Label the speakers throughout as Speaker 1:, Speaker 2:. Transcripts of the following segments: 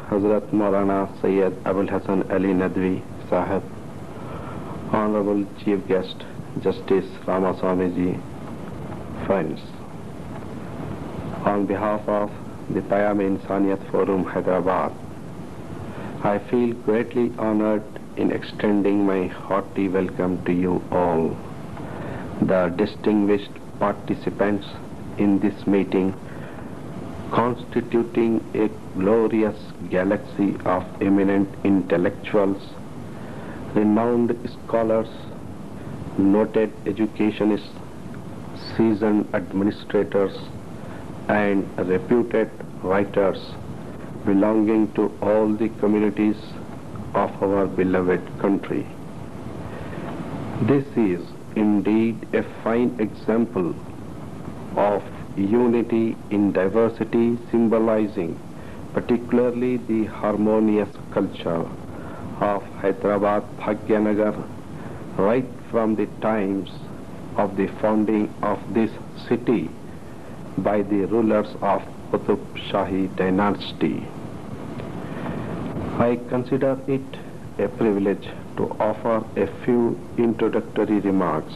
Speaker 1: Hazrat Maulana Sayyid Abul Hasan Ali Nadwi Sahib, Honorable Chief Guest Justice Ramaswamy Ji, friends. On behalf of the Payam-e-Insaniyat Forum Hyderabad, I feel greatly honored in extending my hearty welcome to you all, the distinguished participants in this meeting, constituting a glorious galaxy of eminent intellectuals, renowned scholars, noted educationists, seasoned administrators, and reputed writers belonging to all the communities of our beloved country. This is indeed a fine example of unity in diversity, symbolizing particularly the harmonious culture of Hyderabad Bhagyanagar right from the times of the founding of this city by the rulers of Qutub Shahi dynasty. I consider it a privilege to offer a few introductory remarks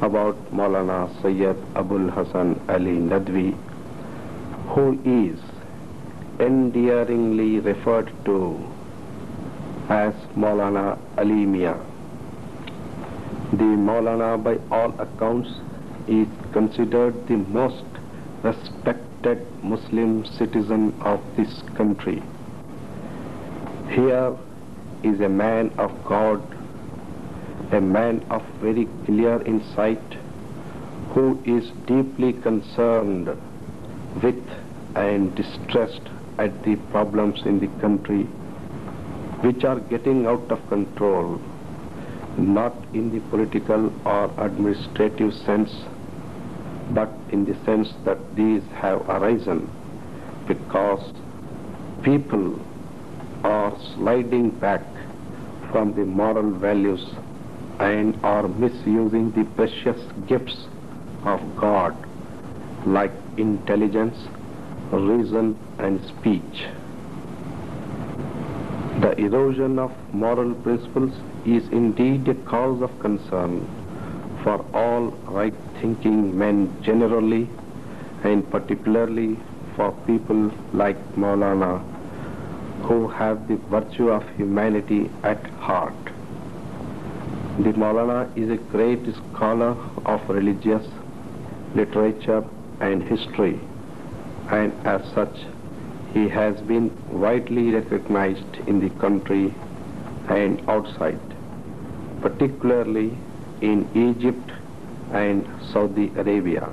Speaker 1: about Maulana Sayyid Abul Hasan Ali Nadwi, who is endearingly referred to as Maulana Ali Mia. The Maulana, by all accounts, is considered the most respected Muslim citizen of this country. Here is a man of God, a man of very clear insight, who is deeply concerned with and distressed at the problems in the country which are getting out of control, not in the political or administrative sense, but in the sense that these have arisen because people are sliding back from the moral values and are misusing the precious gifts of God like intelligence, reason and speech. The erosion of moral principles is indeed a cause of concern for all right-thinking men generally, and particularly for people like Maulana, who have the virtue of humanity at heart. The Maulana is a great scholar of religious literature and history, and as such he has been widely recognized in the country and outside, particularly in Egypt and Saudi Arabia.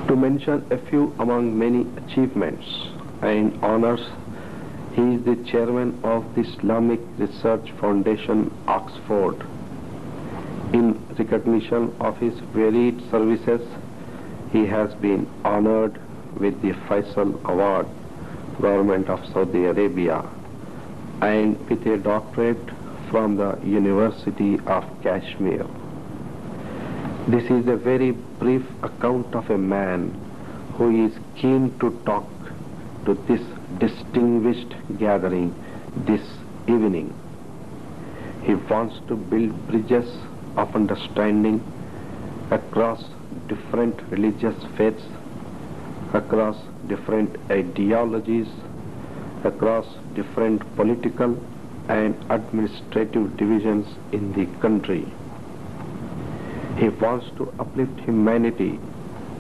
Speaker 1: To mention a few among many achievements and honors, he is the chairman of the Islamic Research Foundation, Oxford. In recognition of his varied services, he has been honored with the Faisal Award, Government of Saudi Arabia, and with a doctorate from the University of Kashmir. This is a very brief account of a man who is keen to talk to this distinguished gathering this evening. He wants to build bridges of understanding across different religious faiths, across different ideologies, across different political and administrative divisions in the country. He wants to uplift humanity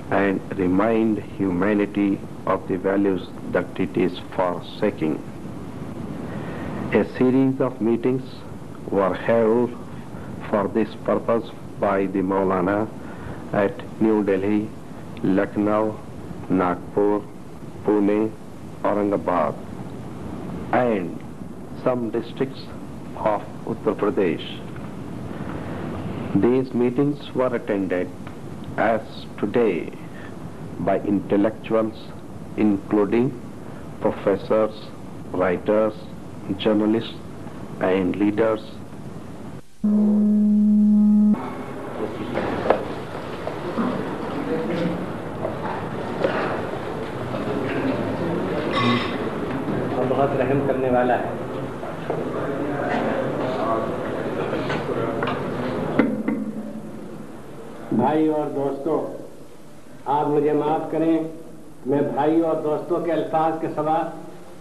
Speaker 1: and remind humanity of the values that it is forsaking. A series of meetings were held for this purpose by the Maulana at New Delhi, Lucknow, Nagpur, Pune, Aurangabad, and some districts of Uttar Pradesh. These meetings were attended as today by intellectuals including professors, writers, journalists, and leaders.
Speaker 2: بہت رحم کرنے والا ہے۔ بھائی اور دوستوں، آپ مجھے معاف کریں، میں بھائی اور دوستوں کے الفاظ کے سوا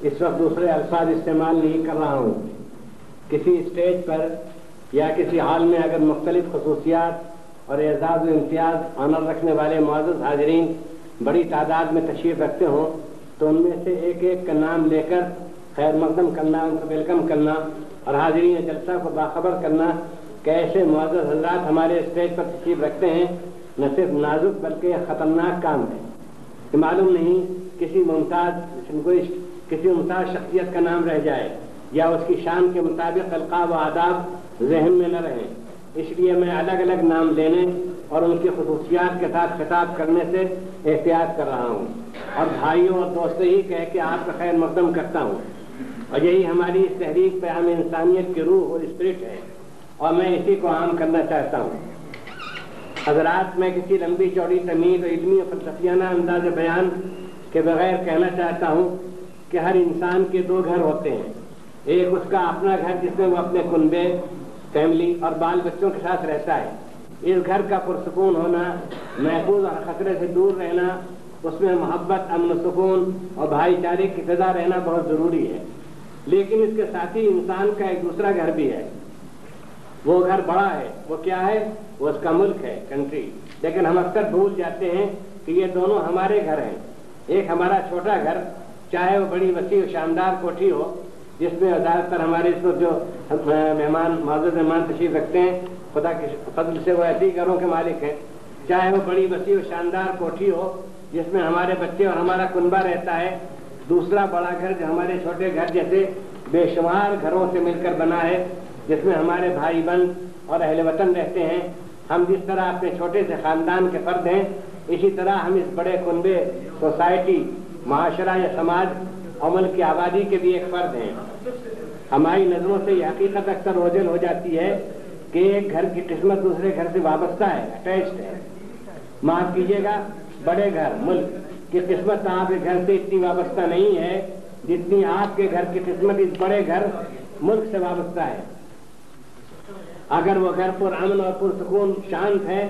Speaker 2: اس وقت دوسرے الفاظ استعمال نہیں کر رہا ہوں۔ کسی اسٹیج پر یا کسی ہال میں اگر مختلف خصوصیات اور اعزاز و امتیاز آنر رکھنے والے معزز حاضرین بڑی تعداد میں تشریف رکھتے ہوں تو ان میں سے ایک ایک کا نام لے کر خیر مقدم کرنا، ان کو ویلکم کرنا اور حاضرین جلسہ کو باخبر کرنا کہ ایسے معزز حضرات ہمارے اسٹیج پر تشریف رکھتے ہیں، نہ صرف نازک بلکہ خطرناک کام ہے کہ معلوم نہیں کسی ممتاز شخصیت کا نام رہ جائے یا اس کی شان کے مطابق القاب و آداب ذہن میں نہ رہیں۔ اس لیے میں الگ الگ نام لینے اور ان کی خصوصیات کے ساتھ خطاب کرنے سے احتیاط کر رہا ہوں اور بھائیوں اور دوستوں ہی کہہ کے آپ کا خیر مقدم کرتا ہوں، اور یہی ہماری اس تحریک پیام انسانیت کی روح اور اسپرٹ ہے اور میں اسی کو عام کرنا چاہتا ہوں۔ حضرات، میں کسی لمبی چوڑی تمیز اور علمی اور فلسفیانہ انداز بیان کے بغیر کہنا چاہتا ہوں کہ ہر انسان کے دو گھر ہوتے ہیں، ایک اس کا اپنا گھر جس میں وہ اپنے کنبے، فیملی اور بال بچوں کے ساتھ رہتا ہے۔ اس گھر کا پرسکون ہونا، محفوظ اور خطرے سے دور رہنا، اس میں محبت، امن و سکون اور بھائی چارے کی فضا رہنا بہت ضروری ہے۔ لیکن اس کے ساتھ ہی انسان کا ایک دوسرا گھر بھی ہے۔ وہ گھر بڑا ہے، وہ کیا ہے؟ وہ اس کا ملک ہے، کنٹری۔ لیکن ہم اکثر بھول جاتے ہیں کہ یہ دونوں ہمارے گھر ہیں۔ ایک ہمارا چھوٹا گھر، چاہے وہ بڑی وسیع و شاندار کوٹھی ہو جس میں زیادہ تر ہمارے اس وقت جو معزز مہمان تشریف رکھتے ہیں خدا کے فضل سے وہ ایسے ہی گھروں کے مالک ہیں، چاہے وہ بڑی وسیع و شاندار کوٹھی ہو جس میں ہمارے بچے اور ہمارا کنبہ رہتا ہے، دوسرا بڑا گھر جو ہمارے چھوٹے گھر جیسے بے شمار گھروں سے مل کر بنا ہے، جس میں ہمارے بھائی بہن اور اہل وطن رہتے ہیں۔ ہم جس طرح اپنے چھوٹے سے خاندان کے فرد ہیں، اسی طرح ہم اس بڑے کنبے، سوسائٹی، معاشرہ یا سماج اور ملک کی آبادی کے بھی ایک فرد ہیں۔ ہماری نظروں سے یہ حقیقت اکثر اوجھل ہو جاتی ہے کہ ایک گھر کی قسمت دوسرے گھر سے وابستہ ہے، اٹیچڈ ہے۔ معاف کیجیے گا، بڑے گھر، ملک کی قسمت آپ کے گھر سے اتنی وابستہ نہیں ہے جتنی آپ کے گھر کی قسمت اس بڑے گھر ملک سے وابستہ ہے۔ اگر وہ گھر پر امن اور پرسکون شانت ہے،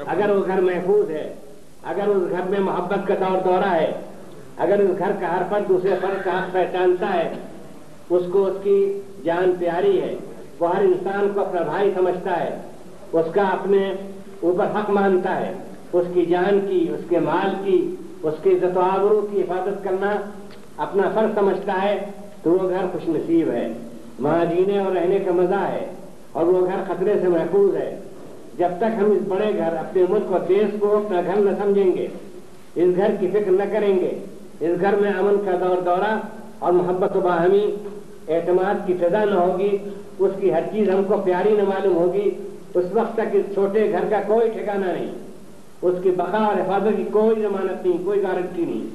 Speaker 2: اگر وہ گھر محفوظ ہے، اگر اس گھر میں محبت کا دور دورہ ہے، اگر اس گھر کا ہر فرد دوسرے فرد کا حق پہچانتا ہے، اس کو اس کی جان پیاری ہے، وہ ہر انسان کو اپنا بھائی سمجھتا ہے، اس کا اپنے اوپر حق مانتا ہے، اس کی جان کی، اس کے مال کی، اس کی عزت و آبرو کی حفاظت کرنا اپنا فرض سمجھتا ہے، تو وہ گھر خوش نصیب ہے، وہاں جینے اور رہنے کا مزہ ہے، اور وہ گھر خطرے سے محفوظ ہے۔ جب تک ہم اس بڑے گھر، اپنے ملک اور دیش کو اپنا گھر نہ سمجھیں گے، اس گھر کی فکر نہ کریں گے، اس گھر میں امن کا دور دورہ اور محبت و باہمی اعتماد کی فضا نہ ہوگی، اس کی ہر چیز ہم کو پیاری نہ معلوم ہوگی، اس وقت تک اس چھوٹے گھر کا کوئی ٹھکانہ نہیں، اس کی بقا اور حفاظت کی کوئی ضمانت نہیں، کوئی گارنٹی نہیں۔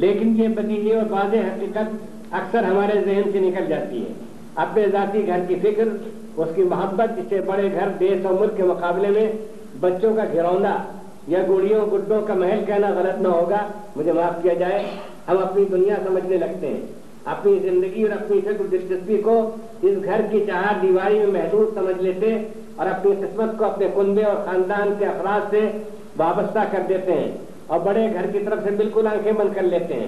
Speaker 2: لیکن یہ بدیہی اور واضح حقیقت اکثر ہمارے ذہن سے نکل جاتی ہے۔ اپنے ذاتی گھر کی فکر، اس کی محبت، جسے بڑے گھر، دیش اور ملک کے مقابلے میں بچوں کا گھروندا یا گڑیوں گڈوں کا محل کہنا غلط نہ ہوگا، مجھے معاف کیا جائے۔ ہم اپنی دنیا سمجھنے لگتے ہیں، اپنی زندگی اور اپنی فکر دلچسپی کو اس گھر کی چہار دیواری میں محدود سمجھ لیتے اور اپنی قسمت کو اپنے کنبے اور خاندان کے افراد سے وابستہ کر دیتے ہیں اور بڑے گھر کی طرف سے بالکل آنکھیں بند کر لیتے ہیں۔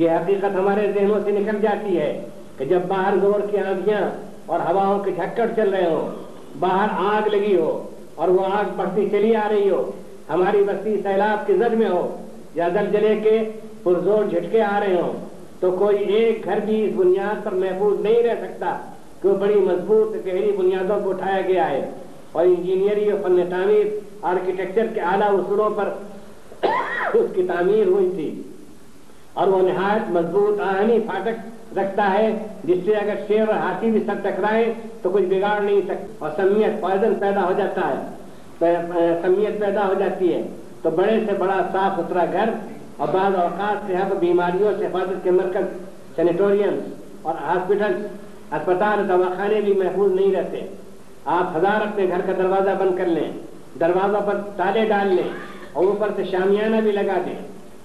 Speaker 2: یہ حقیقت ہمارے ذہنوں سے نکل جاتی ہے کہ جب باہر زور کی آندھیاں اور ہواؤں کے جھکڑ چل رہے ہوں، باہر آگ لگی ہو اور وہ آگ بڑھتی چلی آ رہی ہو، ہماری بستی سیلاب کی زد میں ہو یا زلزلے کے پرزور جھٹکے آ رہے ہوں، تو کوئی ایک گھر بھی اس بنیاد پر محفوظ نہیں رہ سکتا کہ وہ بڑی مضبوط گہری بنیادوں کو اٹھایا گیا ہے اور انجینئرنگ اور فن تعمیر، آرکیٹیکچر کے اعلیٰ اصولوں پر اس کی تعمیر ہوئی تھی، اور وہ نہایت مضبوط آہنی فاٹک رکھتا ہے جس سے اگر شیر اور ہاتھی بھی سر ٹکرائے تو کچھ بگاڑ نہیں سکتا، اور سمیت پوائزن پیدا ہو جاتا ہے، سمیت پیدا ہو جاتی ہے۔ تو بڑے سے بڑا صاف ستھرا گھر اور بعض اوقات صحت و بیماریوں سے حفاظت کے مرکز، سینیٹوریم اور ہاسپٹل، اسپتال، دواخانے بھی محفوظ نہیں رہتے۔ آپ ہزار اپنے گھر کا دروازہ بند کر لیں، دروازوں پر تالے ڈال لیں اور اوپر سے شامیانہ بھی لگا دیں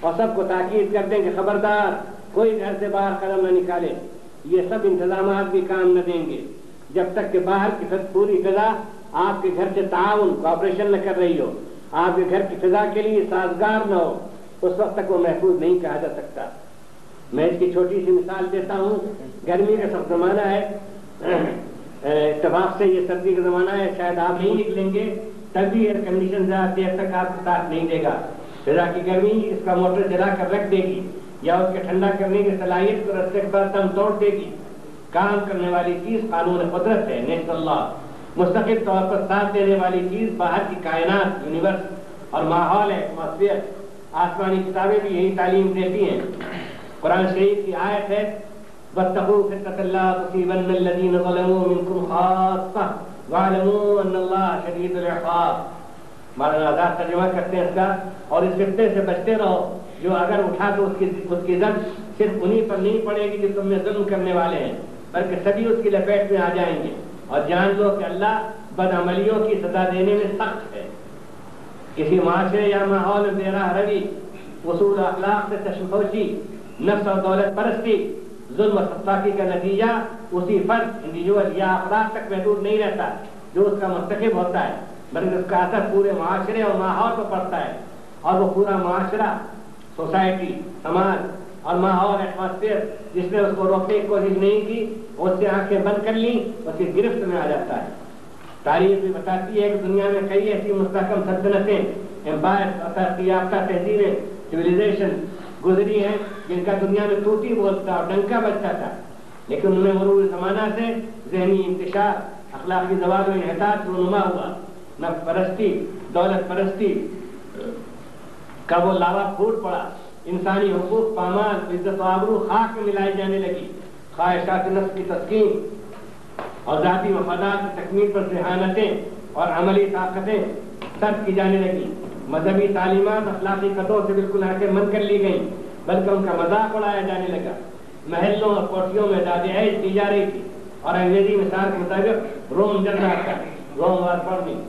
Speaker 2: اور سب کو تاکید کر دیں کہ خبردار کوئی گھر سے باہر قدم نہ نکالے. یہ سب انتظامات بھی کام نہ دیں گے جب تک کہ باہر کی پوری فضا آپ کے گھر سے تعاون کوآپریشن نہ کر رہی ہو, آپ کے گھر کی فضا کے لیے سازگار نہ ہو, اس وقت تک وہ محفوظ نہیں کہا جا سکتا. میں اس کی چھوٹی سی مثال دیتا ہوں. گرمی کا سب زمانہ ہے, اتفاق سے یہ سردی کا زمانہ ہے, شاید آپ نہیں نکلیں گے تب بھی ایئر کنڈیشن زیادہ دیر تک آپ کا ساتھ نہیں دے گا. فضا کی گرمی اس کا موٹر جلا کر رکھ دے گی یا اس کے ٹھنڈا کرنے کی صلاحیت کو رستے پر دم توڑ دے گی. کام کرنے والی چیز قانون قدرت ہے, نیچر اللہ. مستقل طور پر ساتھ دینے والی چیز باہر کی کائنات, یونیورس اور ماحول ہے, ایٹماسفیئر. آسمانی کتابیں بھی یہی تعلیم دیتی ہیں. قرآن شریف کی آیت ہے وَاتَّقُوا فِتْنَةً لَا تُصِيبَنَّ الَّذِينَ ظَلَمُوا مِنكُمْ خَاصَّةً وَاعْلَمُوا أَنَّ اللَّهَ شَدِيدُ الْعِقَابِ. مولانا آزاد ترجمہ کرتے ہیں اس کا, اور اس فتنے سے بچتے رہو جو اگر اٹھا تو اس کی زد صرف انہی پر نہیں پڑے گی جو تم میں ظلم کرنے والے ہیں, بلکہ سبھی اس کی لپیٹ میں آ جائیں گے. اور جان لو کہ اللہ بدعملیوں کی سزا دینے میں سخت ہے. کسی معاشرے یا ماحول میں بے راہ روی, اصول اخلاق سے تشخوشی, نفس اور دولت پرستی, ظلم و ستاکی کا نتیجہ اسی فرد, انڈیویجول یا افراد تک محدود نہیں رہتا جو اس کا مرتکب ہوتا ہے, بلکہ اس کا اثر پورے معاشرے اور ماحول پر پڑتا ہے. اور وہ پورا معاشرہ, سوسائٹی, سماج اور ماحول, ایٹماسفیئر جس نے اس کو روکنے کی کوشش نہیں کی, اس سے آنکھیں بند کر لیں, اس کی گرفت میں آ جاتا ہے. تاریخ بھی بتاتی ہے کہ دنیا میں کئی ایسی مستحکم سلطنتیں, امپائر, ترقی یافتہ تہذیبیں, سویلائزیشن گزری ہیں جن کا دنیا میں ٹوٹی بولتا اور ڈنکا بجتا تھا, لیکن ان میں مرور زمانہ سے ذہنی انتشار, اخلاقی زوال و انحطاط رونما ہوا. نفس پرستی, دولت پرستی کا وہ لاوا پھوٹ پڑا. انسانی حقوق پامال, عزت و آبرو خاک میں ملائی جانے لگی. خواہشات نفس کی تسکین اور ذاتی مفادات کی تکمیل پر ذہانتیں اور عملی طاقتیں سرد کی جانے لگی. مذہبی تعلیمات اخلاقی قطعوں سے بالکل آنکھیں بند کر لی گئیں, بلکہ ان کا مذاق اڑایا جانے لگا. محلوں اور کوٹھیوں میں داد عیش دی جا رہی تھی, اور انگریزی مثال کے مطابق روم جل رہا تھا. روم واز برننگ.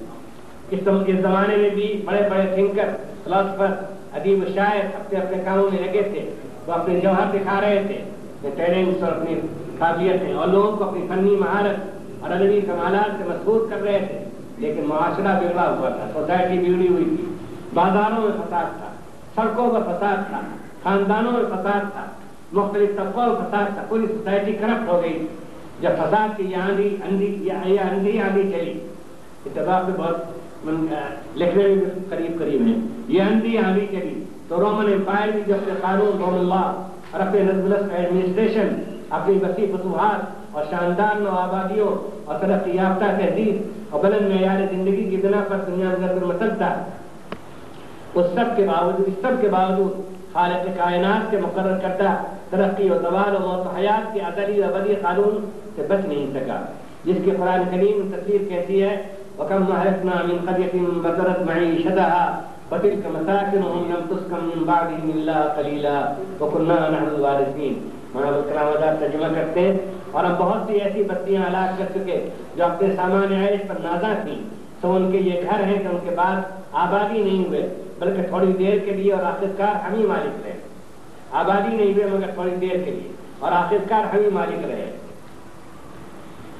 Speaker 2: اس زمانے میں بھی بڑے بڑے تھنکر, فلاسفر, ادیب و شاعر اپنے اپنے کاموں میں لگے تھے. وہ اپنے جوہر دکھا رہے تھے, ٹیلنٹس اور اپنی قابلیتیں, اور لوگوں کو اپنی فنی مہارت اور ادبی کمالات سے مسحور کر رہے تھے. لیکن معاشرہ بگڑا ہوا تھا, سوسائٹی بگڑی ہوئی تھی. بازاروں میں فساد تھا, سڑکوں پر فساد تھا, خاندانوں میں فساد تھا, مختلف طبقوں میں فساد تھا. پوری سوسائٹی کرپٹ ہو گئی. جب فساد کی یہ آندھی چلی, اتفاق سے بہت لکھنے میں قریب ہیں, یہ آندھی چلی تو رومن امپائر بھی جب سے قانون, روم اللہ اور اپنے نظم ایڈمنسٹریشن, اپنی وسیع فتوحات اور شاندار نو آبادیوں اور ترقی یافتہ تہذیب اور بلند معیار زندگی کی بنا پر دنیا میں نظر مسلط تھا. اس سب کے باوجود خالق کائنات سے مقرر کرتا ترقی و زوال و موت و حیات کے ازلی و ابدی قانون سے بچ نہیں سکا, جس کی قرآن کریم تصویر کہتی ہے وَكَمْ أَهْلَكْنَا مِنْ قَرْيَةٍ بَطَرَتْ مَعِيشَتَهَا وَتِلْكَ مَسَاكِنُهُمْ لَمْ تُسْكَنْ مِنْ بَعْدِهِمْ إِلَّا قَلِيلًا وَكُنَّا نَحْنُ الْوَارِثِينَ. مولانا کرام آزاد ترجمہ کرتے ہیں, اور ہم بہت سی ایسی بستیاں ہلاک کر چکے جو اپنے سامان عیش پر نازاں تھیں, تو ان کے یہ گھر ہیں کہ ان کے بعد آبادی نہیں ہوئے بلکہ تھوڑی دیر کے لیے, اور آخرکار ہم ہی مالک رہے. آبادی نہیں ہوئے مگر تھوڑی دیر کے لیے, اور آخرکار ہم ہی مالک رہے.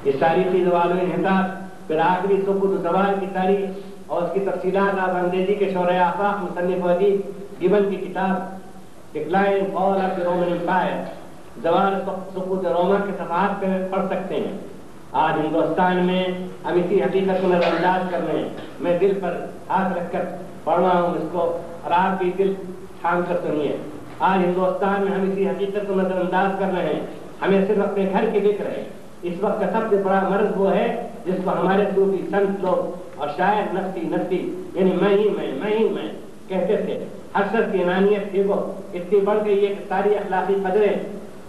Speaker 2: اس تاریخی زوال و انحطاط, پھر آخری سقوط و زوال کی تاریخ اور اس کی تفصیلات آپ انگریزی کے شورۂ آفاق مصنف و ادیب گبن کی کتاب decline fall of the Roman empire, زوال سقوط روما کے صفحات پہ پڑھ سکتے ہیں. آج ہندوستان میں ہم اسی حقیقت کو نظر انداز کر رہے ہیں. میں دل پر ہاتھ رکھ کر پڑھ رہا ہوں اس کو, اور آپ بھی دل تھام کر سنیے. آج ہندوستان میں ہم اسی حقیقت کو نظر انداز کر رہے ہیں. ہمیں صرف اپنے گھر کی فکر ہے. اس وقت کا سب سے بڑا مرض وہ ہے جس کو ہمارے صوفی سنت لوگ اور شاعر نفسی یعنی میں کہتے تھے. ہر شخص کی انانیت دیکھو اتنی بڑھ گئی ہے کہ ساری اخلاقی قدریں,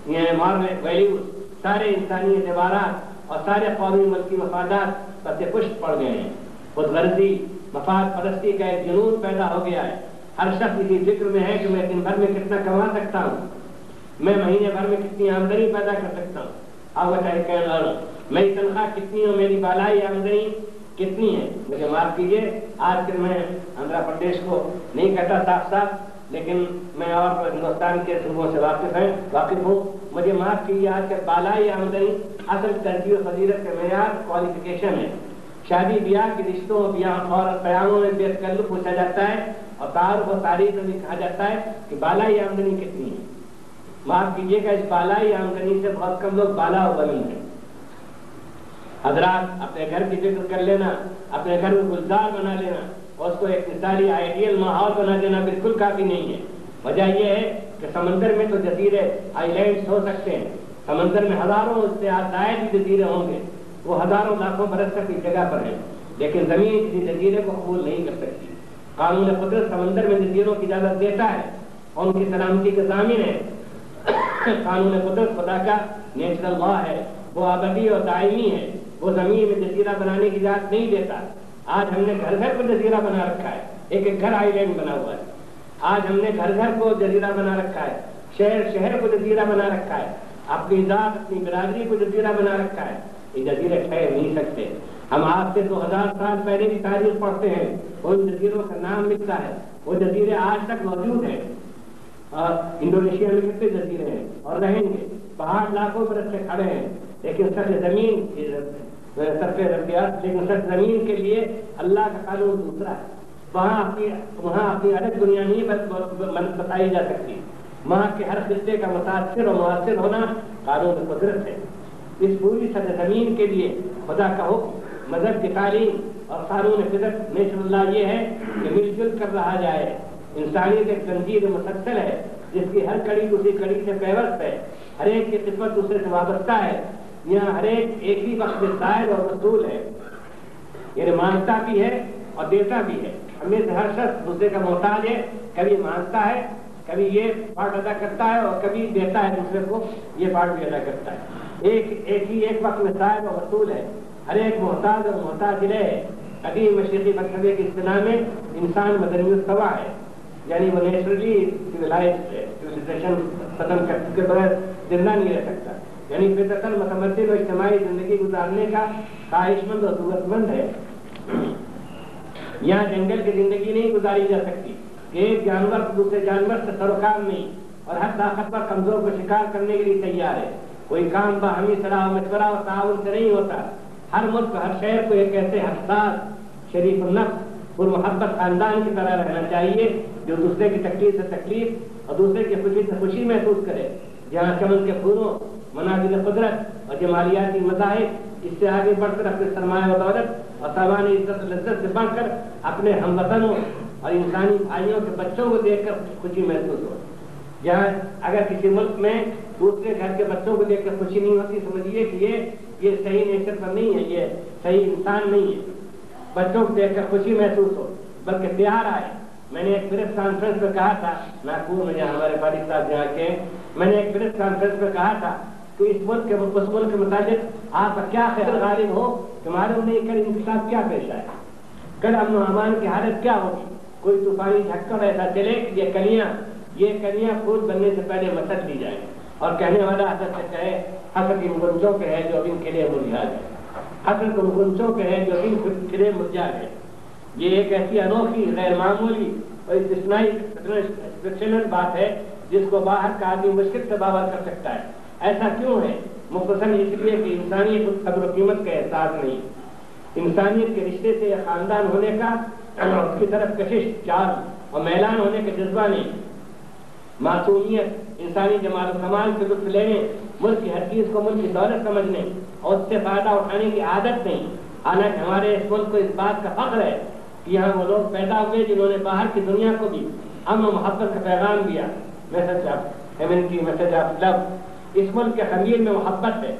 Speaker 2: یعنی مارل ویلیوز, سارے انسانی اعتبارات اور سارے قومی ملکی مفادات پر سے پشت پڑ گئے ہیں. خود غرضی, مفاد پرستی کا ایک جنون پیدا ہو گیا ہے. ہر شخص اسی فکر میں ہے کہ میں دن بھر میں کتنا کما سکتا ہوں, میں مہینے بھر میں کتنی آمدنی پیدا کر سکتا ہوں. میری تنخواہ کتنی ہو, میری بالائی آمدنی کتنی ہے. مجھے معاف کیجیے, آج پھر میں آندھرا پردیش کو نہیں کہتا صاف, لیکن میں اور ہندوستان کے صوبوں سے واقف ہوں. مجھے معاف کیجیے، آج کل بالائی آمدنی اصل ترجیح و فضیلت کا معیار کوالیفیکیشن ہے. شادی بیاہ کے رشتوں اور قیاموں میں بے تکلف پوچھا جاتا ہے اور تعارف و تعریف میں بھی کہا جاتا ہے کہ بالائی آمدنی کتنی ہے. معاف کیجیے گا، اس بالائی آمدنی سے بہت کم لوگ بالا و بلند ہیں. حضرات اپنے گھر کی فکر کر لینا، اپنے گھر کو گلزار بنا لینا اور اس کو ایک مثالی آئیڈیل ماحول بنا دینا بالکل کافی نہیں ہے. وجہ یہ ہے کہ سمندر میں تو جزیرے آئی لینڈس ہو سکتے ہیں، سمندر میں ہزاروں اس سے زائد بھی جزیرے ہوں گے، وہ ہزاروں لاکھوں برس تک اس جگہ پر ہیں، لیکن زمین کسی جزیرے کو قبول نہیں کر سکتی. قانون قدرت سمندر میں جزیروں کی اجازت دیتا ہے اور ان کی سلامتی کے ضامن ہے. قانون قدرت خدا کا نیچرل لا ہے، وہ ابدی اور دائمی ہے. وہ زمین میں جزیرہ بنانے کی اجازت نہیں دیتا. آج ہم نے گھر گھر کو جزیرہ بنا رکھا ہے، ایک ایک گھر آئی لینڈ بنا ہوا ہے. آج ہم نے گھر گھر کو جزیرہ بنا رکھا ہے، شہر شہر کو جزیرہ بنا رکھا ہے، اپنی ذات اپنی برادری کو جزیرہ بنا رکھا ہے. یہ جزیرے ٹھہر نہیں سکتے. ہم آج سے 2000 سال پہلے کی تاریخ پڑھتے ہیں، ان جزیروں کا نام ملتا ہے، وہ جزیرے آج تک موجود ہیں. اور انڈونیشیا میں کتنے جزیرے ہیں اور رہیں گے. پہاڑ لاکھوں برس سے کھڑے ہیں، لیکن سر زمین کے لیے اللہ کا قانون دوسرا ہے. وہاں اپنی الگ دنیا نہیں بتائی جا سکتی. وہاں کے ہر خطے کا متاثر اور مؤثر ہونا قانون قدرت ہے. اس پوری سرزمین کے لیے خدا کا حکم، مذہب کی تعلیم اور قانون فطرت نیچر اللہ یہ ہے کہ مل جل کر رہا جائے. انسانیت ایک تنظیم مسلسل ہے جس کی ہر کڑی دوسری کڑی سے پیوست ہے، ہر ایک کی قسمت دوسرے سے وابستہ ہے. یہاں ہر ایک ہی وقت میں سائل اور رسول ہے، یعنی مانگتا بھی ہے اور دیتا بھی ہے. ہمیں سے ہر شخص دوسرے کا محتاج ہے، کبھی مانگتا ہے، کبھی یہ پارٹ ادا کرتا ہے اور کبھی دیتا ہے دوسرے کو، یہ پارٹ بھی ادا کرتا ہے. ایک وقت میں صاحب اور رسول ہے، ہر ایک محتاج اور محتاج رہے ہے. قدیم مشرقی فلسفے کی اصطلاح میں انسان مدنی الطبع ہے، یعنی وہ نیچرلی سیویلائزیشن ختم کے بغیر زندہ نہیں رہ سکتا. یعنی فطرتاً متمدن و اجتماعی زندگی گزارنے کا خواہش مند اور ضرورت مند ہے. یہاں جنگل کی زندگی نہیں گزاری جا سکتی کہ ایک جانور دوسرے جانور سے سروکار نہیں اور ہر طاقتور کمزور کو شکار کرنے کے لیے تیار ہے. کوئی کام باہمی صلاح مشورہ اور تعاون سے نہیں ہوتا. ہر ملک ہر شہر کو ایک ایسے حساس شریف النفس پر محبت خاندان کی طرح رہنا چاہیے جو دوسرے کی تکلیف سے تکلیف اور دوسرے کی خوشی سے خوشی محسوس کرے. جہاں چمن کے پھولوں، مناظر قدرت اور جمالیاتی مذاہب اس سے آگے بڑھ کر اپنے سرمایہ و دولت اور سامان عزت و لذت سے بڑھ کر اپنے ہم وطنوں اور انسانی بھائیوں کے بچوں کو دیکھ کر خوشی محسوس ہو. جہاں اگر کسی ملک میں دوسرے گھر کے بچوں کو دیکھ کر خوشی نہیں ہوتی، سمجھیے کہ یہ صحیح نیچر پر نہیں ہے، یہ صحیح انسان نہیں ہے. بچوں کو دیکھ کر خوشی محسوس ہو بلکہ پیار آئے. میں نے ایک پریس کانفرنس میں کہا تھا، ناگپور میں جہاں ہمارے فارغ صاحب جہاں کے، میں نے ایک پریس کانفرنس میں کہا تھا کہ اس ملک کے متعلق آپ کا کیا خیال غالب ہو کہ معلوم نہیں کل انقلاب کیا پیش آئے، کل امن و امان کی حالت کیا ہوگی. کوئی طوفانی جھکڑ ایسا چلے کہ یہ کلیاں پھول بننے سے پہلے مسل لی جائیں اور کہنے والا حسد سے کہے حسد ان گنچوں کے ہے جو اب ان کھلے مرجھا گئے، حسد ان گنچوں کے ہے جو ابھی کھلے مرجھا گئے. یہ ایک ایسی انوکھی غیر معمولی اور استثنائی ایکسپشنل بات ہے جس کو باہر کا آدمی مشکل سے باور کر سکتا ہے. ایسا کیوں ہے؟ مختصراً اس لیے کہ انسانیت کو قدر و قیمت کا احساس نہیں، انسانیت کے رشتے سے یا خاندان ہونے کا اس کی طرف کشش چال اور میلان ہونے کا جذبہ نہیں، معصومیت، انسانی جمال و کمال سے لطف لینے، ملک کی ہر چیز کو ملک کی دولت سمجھنے اور اس سے فائدہ اٹھانے کی عادت نہیں. حالانکہ ہمارے اس ملک کو اس بات کا فخر ہے کہ یہاں وہ لوگ پیدا ہوئے جنہوں نے باہر کی دنیا کو بھی امن و محبت کا پیغام دیا. Message of humanity, message of love. اس ملک کے خمیر میں محبت ہے،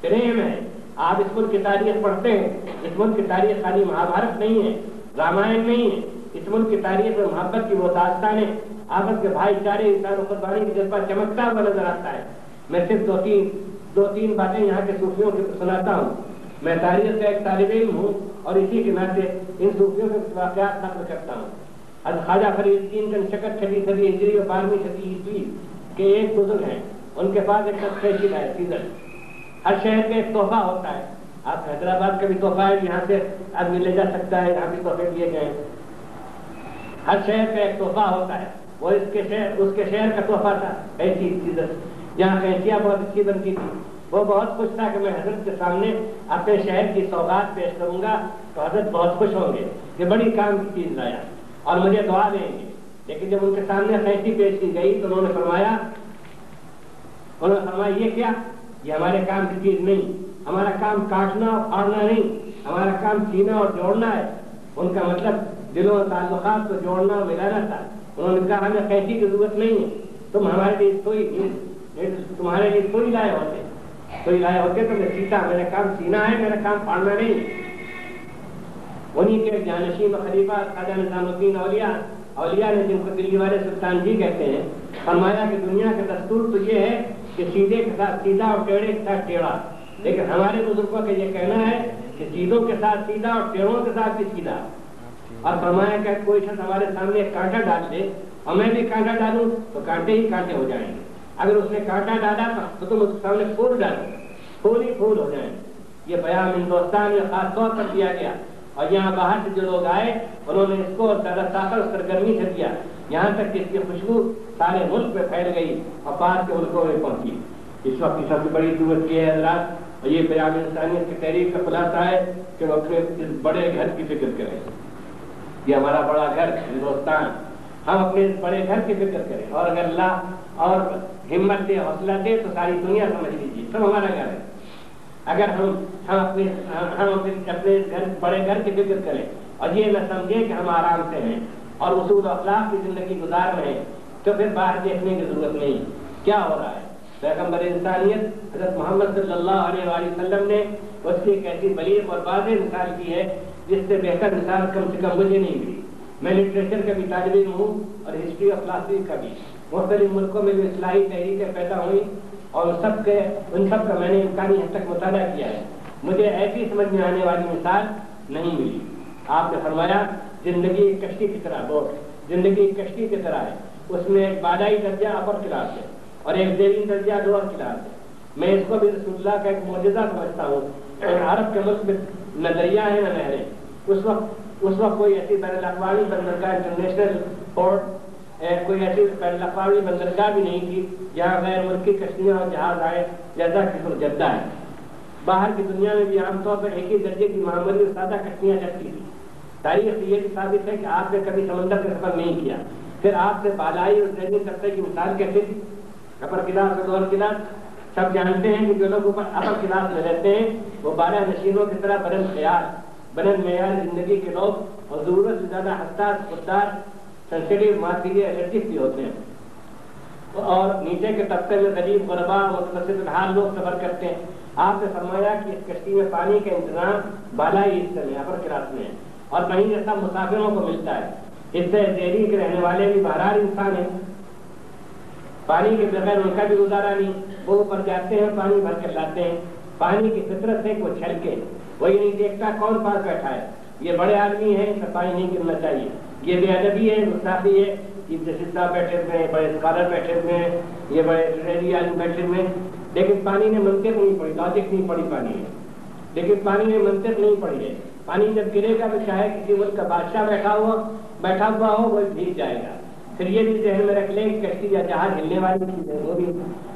Speaker 2: پریم ہے. آپ اس ملک کی تاریخ پڑھتے ہیں، اس ملک کی تاریخ خالی مہابھارت نہیں ہے، رامائن نہیں ہے. اس ملک کی تاریخ میں محبت کی وہ داستانیں، آپس کے بھائی چارے، انسان و قربانی کی جذبہ چمکتا ہوا نظر آتا ہے. میں صرف دو تین باتیں یہاں کے صوفیوں کی سناتا ہوں. میں تاریخ کا ایک طالب علم ہوں اور اسی کے ناطے ان صوفیوں کے واقعات نقل کرتا ہوں. خواجہ فرید الدین کا شکر 6ویں صدی ہجری اور 12ویں صدی عیسوی کے ایک بزرگ ہیں. ان کے پاس ایک سبسپیشل ہے سیزن. ہر شہر کا ایک تحفہ ہوتا ہے. آپ حیدرآباد کا بھی تحفہ ہے، یہاں سے آدمی لے جا سکتا ہے، یہاں بھی تحفے دیے گئے. ہر شہر کا ایک تحفہ ہوتا ہے. وہ اس کے شہر کا تحفہ تھا، ایسی عزت جہاں قینچیاں بہت اچھی بنتی تھی۔ وہ بہت خوش تھا کہ میں حضرت کے سامنے اپنے شہر کی سوغات پیش کروں گا تو حضرت بہت خوش ہوں گے کہ بڑی کام کی چیز لایا اور مجھے دعا دیں گے۔ لیکن جب ان کے سامنے قینچی پیش کی گئی تو انہوں نے فرمایا یہ کیا؟ یہ ہمارے کام کی چیز نہیں، ہمارا کام کاٹنا اور پھاڑنا نہیں، ہمارا کام سینا اور جوڑنا ہے۔ ان کا مطلب دلوں اور تعلقات کو جوڑنا اور ملانا تھا۔ انہوں نے کہا ہمیں قینچی کی ضرورت نہیں ہے، تم ہمارے لیے تمہارے لیے سوئی لائے ہوتے تو میں سیتا، میرا کام سینا ہے، میرا کام پھاڑنا نہیں۔ انہی کے جانشین و خلیفہ خواجہ نظام الدین اولیاء نے، جن کو دلی والے سلطان جی کہتے ہیں، فرمایا کہ دنیا کا دستور تو یہ ہے کہ سیدھے کے ساتھ سیدھا اور ٹیڑھے کے ساتھ ٹیڑھا، لیکن ہمارے بزرگوں کا یہ کہنا ہے کہ سیدھوں کے ساتھ سیدھا اور ٹیڑھوں کے ساتھ بھی سیدھا۔ اور فرمایا کہ کوئی شخص ہمارے سامنے ایک کانٹا ڈال دے اور میں بھی کانٹا ڈالوں تو کانٹے ہی کانٹے ہو جائیں گے، اگر اس نے کانٹا ڈالا تو تم اس کے سامنے پھول ڈالو، پھول ہی پھول ہو جائیں گے۔ یہ بیان ہندوستان میں خاص طور پر دیا گیا اور یہاں باہر سے جو لوگ آئے انہوں نے اس کو زیادہ طاقت سرگرمی سے دیا، یہاں تک کہ اس کی خوشبو سارے ملک میں پھیل گئی اور پاس کے ملکوں میں پہنچی۔ اس وقت کی سب سے بڑی ضرورت یہ ہے حضرات، اور یہ پیام انسانیت کی تحریک کا خلاصہ ہے کہ وہ اپنے اس بڑے گھر کی فکر کریں۔ یہ ہمارا بڑا گھر ہندوستان، ہم اپنے اس بڑے گھر کی فکر کریں، اور اگر اللہ اور ہمت دے، حوصلہ دے تو ساری دنیا سمجھ لیجیے سب ہمارا گھر ہے۔ اگر ہم اپنے بڑے گھر کی فکر کریں اور یہ نہ سمجھیں کہ ہم آرام سے ہیں اور اصول و اخلاق کی زندگی گزار رہے ہیں تو پھر باہر دیکھنے کی ضرورت نہیں کیا ہو رہا ہے۔ پیغمبر انسانیت حضرت محمد صلی اللہ علیہ وآلہ وسلم نے اس کی ایک ایسی بلیغ اور واضح مثال کی ہے جس سے بہتر مثال کم سے کم مجھے نہیں ملی۔ میں لٹریچر کا بھی طالب علم ہوں اور ہسٹری آف فلاسفی کا بھی، مختلف ملکوں میں جو اصلاحی تحریکیں پیدا ہوئی اور ان سب کا میں نے امکانی حد تک مطالعہ کیا ہے، مجھے ایسی سمجھ میں آنے والی مثال نہیں ملی۔ آپ نے فرمایا زندگی ایک کشتی کی طرح، بوٹ زندگی ایک کشتی کی طرح ہے، اس میں ایک بالائی درجہ اپر کلاس ہے اور ایک زیرین درجہ لوور کلاس ہے۔ میں اس کو بھی رسول اللہ کا ایک معجزہ سمجھتا ہوں۔ عرب کے ملک میں نہ دریا ہے نہ نہریں، اس وقت کوئی ایسی بین الاقوامی بندرگاہ انٹرنیشنل پورٹ، کوئی ایسی بین الاقوامی بندرگاہ بھی نہیں تھی جہاں غیر ملکی کشتیاں اور جہاز آئے، جیسا کہ جدہ ہے۔ باہر کی دنیا میں بھی عام طور پر ایک ہی درجے کی معمولی اور سادہ کشتیاں چلتی تھیں۔ تاریخ یہ بھی ثابت ہے کہ آپ نے کبھی سمندر کا سفر نہیں کیا، پھر آپ سے بالائی اور زیرین طبقے کی مثال کیسے تھی؟ اپر کلاس اور لوور کلاس سب جانتے ہیں کہ جو لوگ اوپر اپر کلاس میں رہتے ہیں وہ بالا نشینوں کی طرح بلند خیال، بلند معیار زندگی کے لوگ اور ضرورت سے زیادہ حساس، خوددار، سینسیٹیو، معاشرتی الرجی بھی ہوتے ہیں، اور نیچے کے طبقے میں غریب، غربا، متوسط الحال لوگ سفر کرتے ہیں۔ آپ نے فرمایا کہ اس کشتی میں پانی کا انتظام بالائی حصے میں اپر کلاس میں ہے اور کہیں یہ سب مسافروں کو ملتا ہے۔ حصے زیرین کے رہنے والے بھی بہرحال انسان ہیں، پانی کے بغیر ان کا بھی گزارا نہیں، وہ اوپر جاتے ہیں پانی بھر کر لاتے ہیں۔ پانی کی فطرت ہے کہ وہ چھلکے، وہ یہ نہیں دیکھتا کون پاس بیٹھا ہے، یہ بڑے آدمی ہیں اس پانی نہیں گرنا چاہیے، یہ بے ادبی ہے، گستاخی ہے، چیف جسٹس صاحب بیٹھے ہوئے ہیں، بڑے اسکالر بیٹھے ہوئے ہیں، یہ بڑے ریلی عالم بیٹھے ہوئے ہیں، لیکن پانی نے منطق نہیں پڑھی، لاجک نہیں پڑھی پانی نے، لیکن پانی نے منطق نہیں پڑھی ہے۔ پانی جب گرے گا تو چاہے کسی ملک کا بادشاہ بیٹھا ہوا ہو وہ بھیگ جائے گا۔ پھر یہ بھی ذہن میں رکھ لیں کہ کشتی یا جہاز ہلنے والی چیز ہے وہ بھی،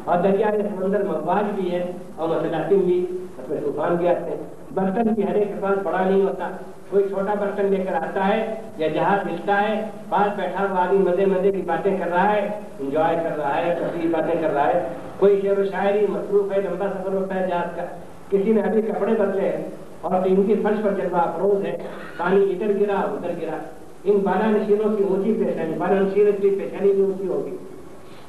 Speaker 2: اور دریا سمندر مواج بھی ہے اور مسلاطین بھی، اس میں طوفان بھی آتے ہیں۔ برتن بھی ہر ایک کے پاس بڑا نہیں ہوتا، کوئی چھوٹا برتن لے کر آتا ہے یا جہاز ہلتا ہے، پاس بیٹھا ہوا آدمی مزے کی باتیں کر رہا ہے، انجوائے کر رہا ہے، تفریحی باتیں کر رہا ہے، کوئی شعر و شاعری مصروف ہے، لمبا سفر ہوتا ہے جہاز کا، کسی نے ابھی کپڑے بدلے ہیں اور قیمتی فرش پر جلوہ افروز ہے، پانی ادھر گرا ادھر گرا۔ ان بالا نشینوں کی اونچی پیشانی، بالا نشین کی پیشانی بھی اونچی ہوگی،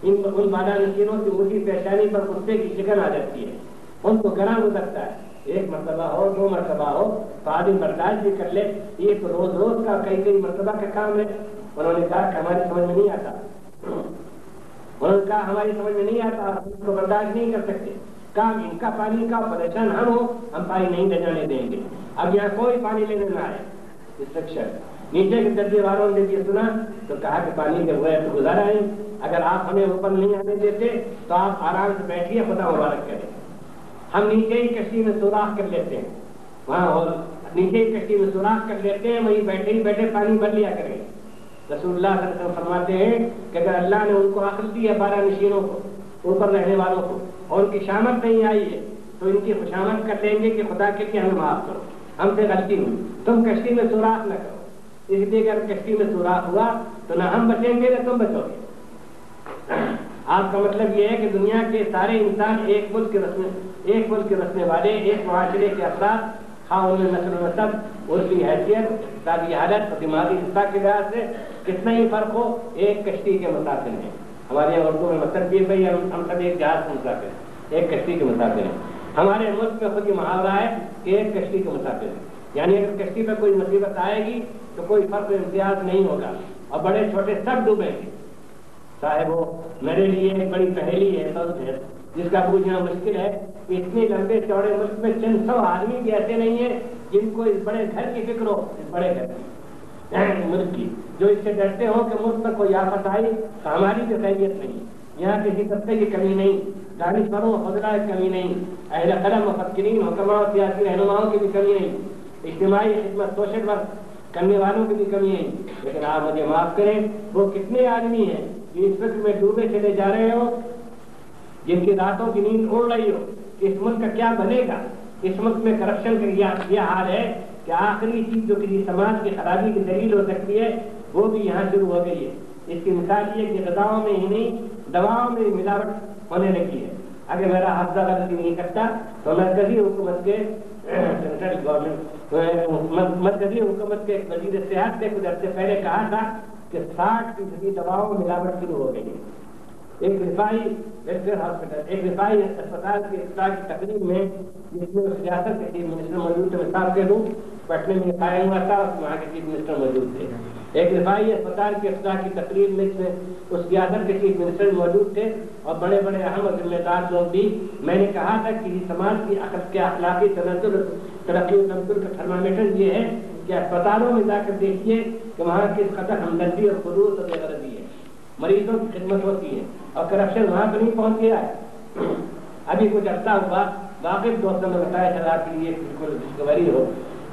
Speaker 2: ان بالا نشینوں کی اونچی پیشانی پر کتے کی شکن آ جاتی ہے، ان کو گرا گزرتا ہے، ایک مرتبہ ہو، دو مرتبہ ہو تو آدمی برداشت بھی کر لے، یہ تو روز کا کئی مرتبہ کا کام ہے۔ انہوں نے کہا کہ ہماری سمجھ میں نہیں آتا، انہوں نے کہا ہماری سمجھ میں نہیں آتا، ہم اس کو برداشت نہیں کر سکتے، کام ان کا پانی کا، پریشان ہم ہو، ہم پانی نہیں لے جانے دیں گے۔ اب یہاں کوئی پانی لینے نہ آئے، انسٹرکشن۔ نیچے کے درجے والوں نے یہ سنا تو کہا کہ پانی کے بغیر تو گزارا نہیں، اگر آپ ہمیں اوپر نہیں آنے دیتے تو آپ آرام سے بیٹھیے، خدا مبارک کرے۔ ہم نیچے ہی کشتی میں سوراخ کر لیتے ہیں، وہاں نیچے ہی کشتی میں سوراخ کر لیتے ہیں، وہیں بیٹھے ہی بیٹھے پانی بھر لیا کریں، رسول اللہ صلی اللہ علیہ وسلم فرماتے ہیں کہ اگر اللہ نے ان کو عقل دی ہے 12 نشینوں کو، اوپر رہنے والوں کو، اور ان کی شامت نہیں آئی ہے تو ان کی خوشامد کر لیں گے کہ خدا کے لیے ہمیں معاف کرو، ہم سے غلطی ہوئی، تم کشتی میں سوراخ نہ کرو، اس لیے کہ اگر کشتی میں سوراخ ہوا تو نہ ہم بچیں گے نہ تم بچو گے۔ آپ کا مطلب یہ ہے کہ دنیا کے سارے انسان ایک ملک کے رسنے والے، ایک معاشرے کے افراد، خواہ ان میں نسل و نسب، اس کی حیثیت، تعلیمی حالت اور دماغی حصہ کے لحاظ سے کتنا ہی فرق ہو، ایک کشتی کے مسافر ہیں۔ ہمارے یہاں اردو میں مطلب یہ بھائی ہم سب ایک جہاز کے مسافر ہیں، ایک کشتی کے مسافر ہیں۔ ہمارے ملک میں خود یہ محاورہ ہے کہ ایک کشتی کے مسافر ہیں، یعنی اگر کشتی پہ کوئی مصیبت آئے گی تو کوئی فرق امتیاز نہیں ہوگا اور بڑے چھوٹے سب ڈوبیں گے۔ صاحب وہ میرے لیے ایک بڑی پہیلی ہے جس کا پوچھنا مشکل ہے کہ اتنے لمبے چوڑے ملک میں چند 100 آدمی بھی ایسے نہیں ہیں جن کو اس بڑے گھر کی فکر ہو، اس بڑے گھر ملک کی، جو اس سے ڈرتے ہو کہ ملک پر کوئی آفت آئی تو ہماری بھی خیریت نہیں، یہاں کسی طبقے کی کمی نہیں، دانشوروں و خزرہ کی کمی نہیں، اہل قلم مفکرین حکماء و سیاسی رہنماؤں کی بھی کمی نہیں، اجتماعی خدمت سوشل ورک کرنے والوں کی بھی کمی نہیں، لیکن آپ مجھے معاف کریں وہ کتنے آدمی ہیں جو اس فکر میں ڈوبے چلے جا رہے ہو، جن کی راتوں کی نیند اڑ رہی ہو کہ اس ملک کا کیا بنے گا۔ اس ملک میں کرپشن کا یہ حال ہے کہ آخری چیز جو کسی سماج کی خرابی کی دلیل ہو سکتی ہے وہ بھی یہاں شروع ہو گئی ہے۔ اس کی مثال یہ کہ غذاؤں میں ہی نہیں دواؤں میں ملاوٹ ہونے لگی ہے۔ اگر میرا حافظہ غلطی نہیں کرتا تو مرکزی حکومت کے ایک وزیر صحت نے کچھ عرصے پہلے کہا تھا کہ 60% دواؤں میں ملاوٹ شروع ہو گئی ہے۔ ایک رفائی اسپتال کے افتتاح کی تقریب میں جس میں سیاست کے چیف منسٹر موجود تھے، مثال کے دوں پٹنے میں قائم ہوا تھا، وہاں کے چیف منسٹر موجود تھے۔ ایک رفائی اسپتال کے افتتاح کی تقریب میں اس سیاست کے چیف منسٹر موجود تھے اور بڑے بڑے اہم اور ذمہ دار لوگ بھی۔ میں نے کہا تھا کہ سماج کی عقل کے اخلاقی تنزل ترقی و تنزل کا تھرمامیٹر یہ ہے کہ اسپتالوں میں جا کر دیکھیے کہ وہاں کس قدر ہمدردی اور خلوص اور بے غرضی ہے، مریضوں کی خدمت ہوتی ہے اور کرپشن وہاں پہ نہیں پہنچ گیا ہے۔ ابھی کچھ عرصہ ہوا، واقف دوستوں نے بتایا، شاید آپ کے لیے بالکل ڈسکوری ہو،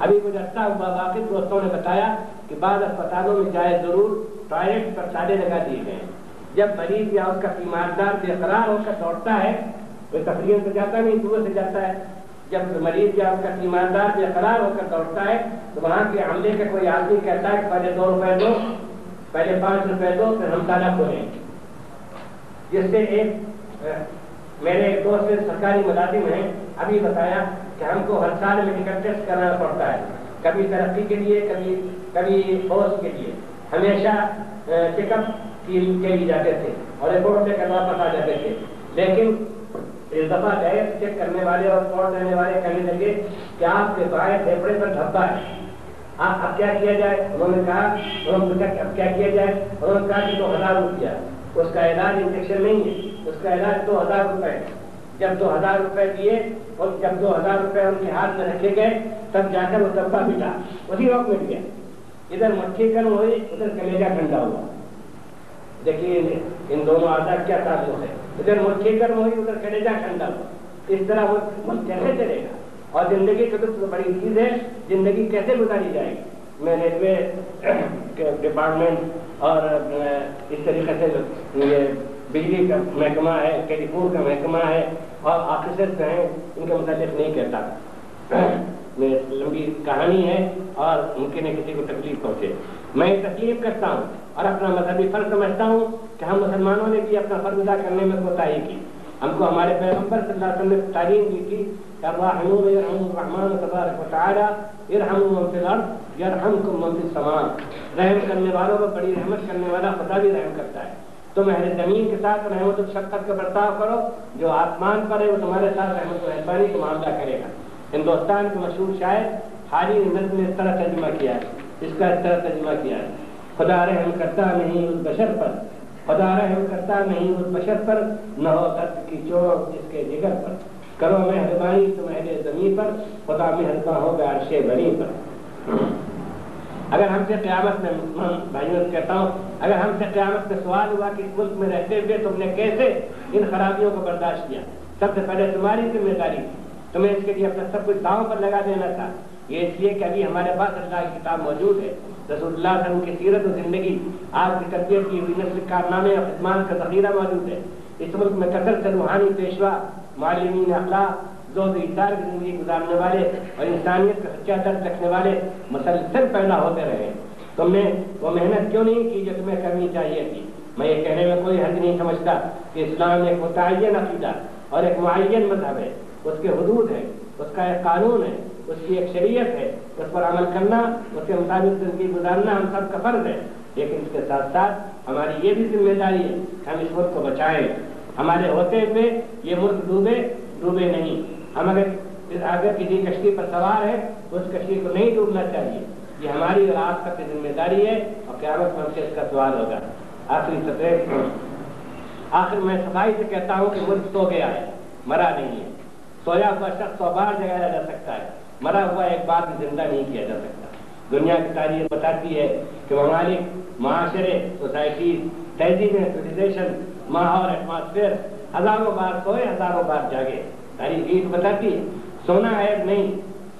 Speaker 2: ابھی کچھ عرصہ ہوا واقف دوستوں نے بتایا کہ بعض اسپتالوں میں جائے ضرور ٹوائلٹ پر تالے لگا دیے گئے ہیں۔ جب مریض یا اس کا تیماردار بے قرار ہو کر دوڑتا ہے، وہ تفریح سے جاتا نہیں، دور سے جاتا ہے، جب مریض یا اس کا تیماردار بے قرار ہو کر دوڑتا ہے تو وہاں کے عملے کا کوئی آدمی کہتا ہے کہ پہلے 2 روپے دو، پہلے 5 روپے دو، پھر ہم تالا کھولیں۔ جس سے میرے ایک دوست سرکاری ملازم ہیں، ابھی بتایا کہ ہم کو ہر سال میڈیکل ٹیسٹ کرنا پڑتا ہے، کبھی ترقی کے لیے، کبھی پوسٹ کے لیے، ہمیشہ چیک اپ کے لیے جاتے تھے اور رپورٹ لے کر واپس آ جاتے تھے، لیکن اس دفعہ گئے چیک کرنے والے اور رپورٹ دینے والے کہنے لگے کہ آپ کے بائیں پھیپھڑے پر دھبا ہے، اب کیا کیا جائے؟ انہوں نے کہا اب کیا کیا جائے؟ انہوں نے کہا کہ 2000 روپیہ، اس کا علاج انجیکشن نہیں ہے، اس کا علاج 2000 روپے ہے۔ جب 2000 روپے دیے اور جب 2000 روپے ان کے ہاتھ میں رکھے گئے تب جا کر وہ ڈبہ ملا، اسی وقت مل گیا۔ ادھر مٹھی گرم ہوئی، ادھر کلیجہ ٹھنڈا ہوا۔ دیکھیے ان دونوں آزاد کیا تعلق ہے، ادھر مٹھی گرم ہوئی، ادھر کلیجہ ٹھنڈا ہوا۔ اس طرح وہ ملک کیسے چلے گا؟ اور زندگی کی تو بڑی چیز ہے، زندگی کیسے گزاری جائے گی؟ میں ریلوے ڈپارٹمنٹ اور اس طریقے سے یہ بجلی کا محکمہ ہے، ٹیلی فون کا محکمہ ہے اور آفیسرز ہیں، ان کے متعلق نہیں کہتا، لمبی کہانی ہے اور ممکن ہے کسی کو تکلیف پہنچے۔ میں یہ تکلیف کرتا ہوں اور اپنا مذہبی فرض سمجھتا ہوں کہ ہم مسلمانوں نے بھی اپنا فرض ادا کرنے میں کوتاہی کی۔ ہم کو ہمارے پیغمبر صلی اللہ علیہ وسلم نے تعلیم دی تھی کہ الراحمون یرحمهم الرحمن تبارک و تعالی ارحموا من فی الارض یرحمکم من فی السماء۔ رحم کرنے والوں پر بڑی رحمت کرنے والا خدا بھی رحم کرتا ہے۔ تم اہل زمین کے ساتھ رحمت و شفقت کا برتاؤ کرو، جو آسمان پر ہے وہ تمہارے ساتھ رحمت و مہربانی کا معاملہ کرے گا۔ ہندوستان کے مشہور شاعر حاجی نظم نے اس طرح ترجمہ کیا ہے، اس کا اس طرح ترجمہ کیا ہے: خدا رحم کرتا نہیں اس بشر پر، خدا رحم کرتا نہیں اس بشر پر، نہ ہو درد کی چوٹ جس کے جگر پر، کرو مہربانی تم اہل زمین پر، خدا مہربان ہوگا عرش بری پر۔ اگر ہم سے قیامت میں بھائیوں سے کہتا ہوں، اگر ہم سے قیامت میں سوال ہوا کہ اس ملک میں رہتے ہوئے تم نے کیسے ان خرابیوں کو برداشت کیا، سب سے پہلے تمہاری ذمہ داری تھی، تمہیں اس کے لیے اپنا سب کچھ داؤں پر لگا دینا تھا، یہ اس لیے کہ ابھی ہمارے پاس اللہ کی کتاب موجود ہے، رسول اللہ صلی اللہ علیہ وسلم کی سیرت و زندگی، آپ کی تربیت کی ہوئی نسل کارنامے اور خدمات کا ذخیرہ موجود ہے۔ اس ملک میں کثرت سے روحانی پیشوا، معلمین اخلاق، زہد و ایثار کی زندگی گزارنے والے اور انسانیت کا سچا درد رکھنے والے مسلسل پیدا ہوتے رہے۔ تم نے وہ محنت کیوں نہیں کی جو تمہیں کرنی چاہیے تھی؟ میں یہ کہنے میں کوئی حرج نہیں سمجھتا کہ اسلام ایک متعین عقیدہ اور ایک معین مذہب ہے، اس کے حدود ہیں، اس کا ایک قانون ہے، اس کی ایک شریعت ہے، اس پر عمل کرنا، اس کے مطابق زندگی گزارنا ہم سب کا فرض ہے۔ لیکن اس کے ساتھ ساتھ ہماری یہ بھی ذمہ داری ہے کہ ہم اس ملک کو بچائیں۔ ہمارے ہوتے ہوئے یہ ملک ڈوبے نہیں۔ ہم اگر کسی کشتی پر سوار ہے تو اس کشتی کو نہیں ڈوبنا چاہیے۔ یہ ہماری اور آپ سب کی ذمہ داری ہے اور قیامت میں ہم سے اس کا سوال ہوگا۔ آخر میں صفائی سے کہتا ہوں کہ ملک سو گیا ہے، مرا نہیں ہے۔ سویا ہوا شخص 100 بار جگایا جا سکتا ہے، مرا ہوا ایک بار بھی زندہ نہیں کیا جا سکتا۔ دنیا کی تاریخ بتاتی ہے کہ ممالک، معاشرے، سوسائٹیز، تہذیبیں، سویلائزیشن، ماحول، ایٹماسفیئر ہزاروں بار سوئے، ہزاروں بار جاگے۔ تاریخ یہ بتاتی ہے سونا عیب نہیں،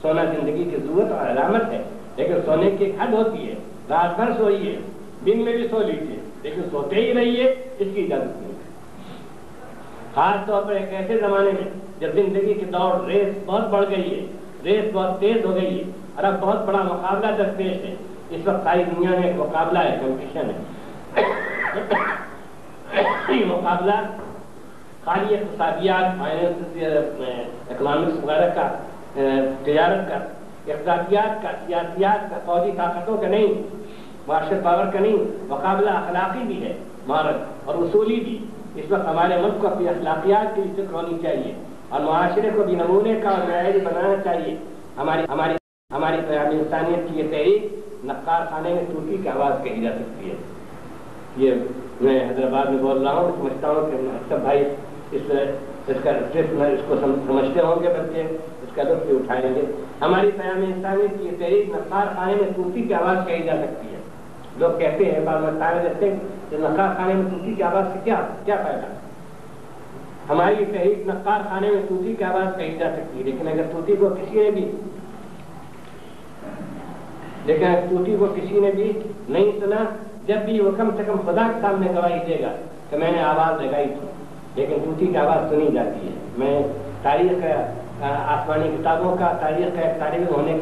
Speaker 2: سونا زندگی کی ضرورت اور علامت ہے، لیکن سونے کی ایک حد ہوتی ہے۔ رات بھر سوئیے، دن میں بھی سو لیجیے، لیکن سوتے ہی رہیے اس کی اجازت نہیں۔ خاص طور پر ایک ایسے زمانے میں جب زندگی کی دوڑ ریس بہت بڑھ گئی ہے، ریس بہت تیز ہو گئی ہے اور اب بہت بڑا مقابلہ درپیش ہے۔ اس وقت ساری دنیا میں ایک مقابلہ ہے، کمپٹیشن ہے۔ یہ مقابلہ خالی اقتصادیات، اکنامکس وغیرہ کا، تجارت کا، اقتصادیات کا، سیاسیات کا، فوجی طاقتوں کا نہیں، معاشرت پاور کا نہیں، مقابلہ اخلاقی بھی ہے، مہارت اور اصولی بھی۔ اس وقت ہمارے ملک کو اپنی اخلاقیات کی فکر ہونی چاہیے اور معاشرے کو بھی نمونے کا اور معیاری بنانا چاہیے۔ ہماری پیام انسانیت کی یہ تحریک نقار خانے میں طوطی کی آواز کہی جا سکتی ہے۔ یہ میں حیدرآباد میں بول رہا ہوں، سمجھتا ہوں کہ سب بھائی اس کو سمجھتے ہوں گے، بلکہ اس کا لطف بھی اٹھائیں گے۔ ہماری پیام انسانیت کی یہ تحریک نقار خانے میں طوطی کی آواز کہی جا سکتی ہے۔ لوگ کہتے ہیں، بعض مسائل دیتے ہیں کہ نقار خانے میں طوطی کی آواز سے کیا فائدہ؟ ہماری تحریک نقار خانے میں طوطی کی آواز کہی جا سکتی ہے، لیکن اگر طوطی کو کسی نے بھی نہیں سنا، جب بھی وہ کم سے کم خدا کے سامنے گواہی دے گا کہ میں نے آواز لگائی تھی، لیکن طوطی کی آواز سنی جاتی ہے۔ میں تاریخ آسمانی کتابوں کا، تاریخ کا ایک طالب ہونے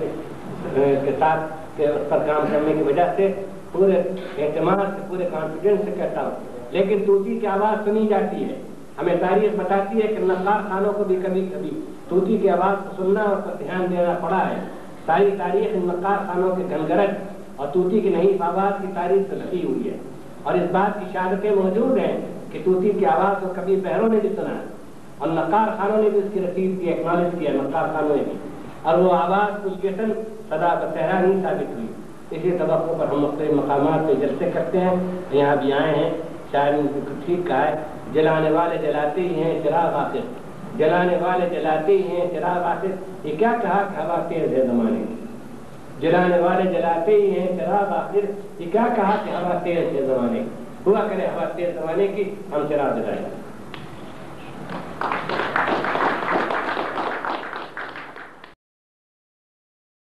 Speaker 2: کے ساتھ کہ اس پر کام کرنے کی وجہ سے پورے اعتماد سے، پورے کانفیڈنس سے کہتا ہوں، لیکن طوطی کی آواز سنی جاتی ہے۔ ہمیں تاریخ بتاتی ہے کہ نقار خانوں کو بھی کبھی کبھی طوطی کی آواز کو سننا اور پر دھیان دینا پڑا ہے۔ ساری تاریخ ان نقار خانوں کے گھنگرج اور طوطی کی نحیف آواز کی تاریخ سے لگی ہوئی ہے، اور اس بات کی شہادتیں موجود ہیں کہ طوطی کی آواز کو کبھی بہروں نے بھی سنا ہے اور نقار خانوں نے بھی اس کی رسید کی، ایکنالج کیا، نقار خانوں نے بھی، اور وہ آواز کچھ جیسن صدا بصیرہ نہیں ثابت ہوئی۔ اسی توقع پر ہم مختلف مقامات پہ جلسے کرتے ہیں، یہاں بھی آئے ہیں، شاید ان کو ٹھیک کہا ہے، جلانے والے جلاتے ہی ہیں چراغ آخر، جلانے والے جلاتے ہی ہیں چراغ آخر۔ یہ کیا کہا کہ ہوا تیز ہے زمانے کی؟ جلانے والے جلاتے ہی ہیں چراغ آخر، یہ کیا کہا کہ ہوا تیز ہے زمانے کی؟ ہوا کرے ہوا تیز زمانے کی، ہم چراغ جلائیں۔